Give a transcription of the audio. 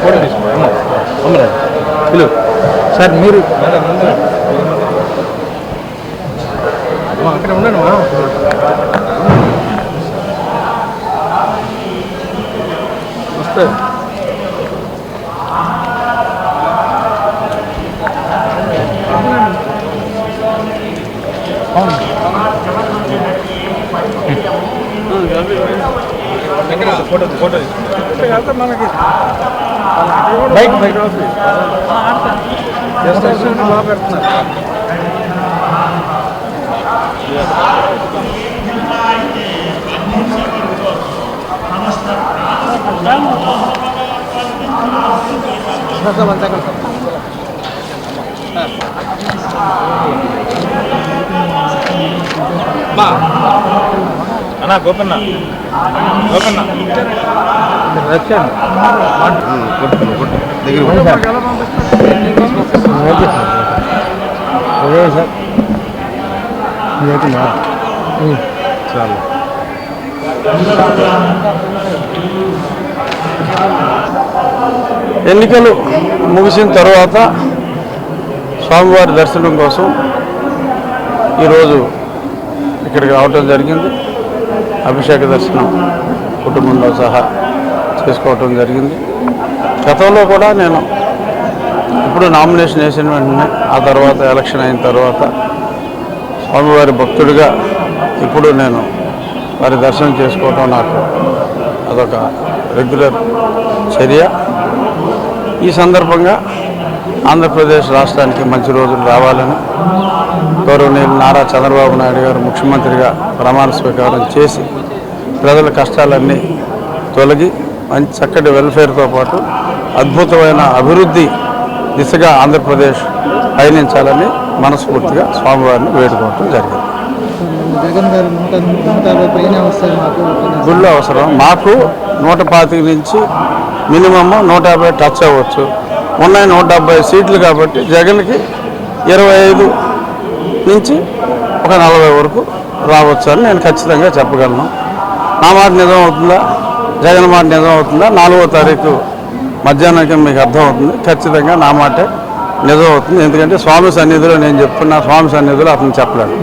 Photo తీసుకోండి అమ్మరా పిలు సార్ మీరు అక్కడ ఉండండి వస్తే ఫోటో ఫోటో మనకి బైక్ బైక్ బాగా పెడుతున్నారు అన్నా గోపన్న గోపన్న చాలా ఎన్నికలు ముగిసిన తర్వాత స్వామివారి దర్శనం కోసం ఈరోజు ఇక్కడికి రావటం జరిగింది. అభిషేక దర్శనం కుటుంబంతో సహా చేసుకోవటం జరిగింది. గతంలో కూడా నేను ఇప్పుడు నామినేషన్ వేసిన వెంటనే ఆ తర్వాత ఎలక్షన్ అయిన తర్వాత స్వామివారి భక్తుడిగా ఇప్పుడు నేను వారి దర్శనం చేసుకోవటం నాకు అదొక రెగ్యులర్ చర్య. ఈ సందర్భంగా ఆంధ్రప్రదేశ్ రాష్ట్రానికి మంచి రోజులు రావాలని గౌరవనీయులు నారా చంద్రబాబు నాయుడు గారు ముఖ్యమంత్రిగా ప్రమాణ స్వీకారం చేసి ప్రజల కష్టాలన్నీ తొలగి మంచి చక్కటి వెల్ఫేర్తో పాటు అద్భుతమైన అభివృద్ధి దిశగా ఆంధ్రప్రదేశ్ పయనించాలని మనస్ఫూర్తిగా స్వామివారిని వేడుకోవటం జరిగింది. గుళ్ళు అవసరం మాకు 125 నుంచి మినిమమ్ 150 టచ్ అవ్వచ్చు. ఉన్నాయి 170 సీట్లు కాబట్టి జగన్కి 25 నుంచి ఒక 40 వరకు రావచ్చు అని నేను ఖచ్చితంగా చెప్పగలను. నా మాట నిజం అవుతుందా, జగన్ మాట నిజం అవుతుందా 4వ తారీఖు మధ్యాహ్నానికి మీకు అర్థమవుతుంది. ఖచ్చితంగా నా మాటే నిజం అవుతుంది. ఎందుకంటే స్వామి సన్నిధిలో నేను చెప్తున్నా, స్వామి సన్నిధిలో అతను చెప్పలేడు.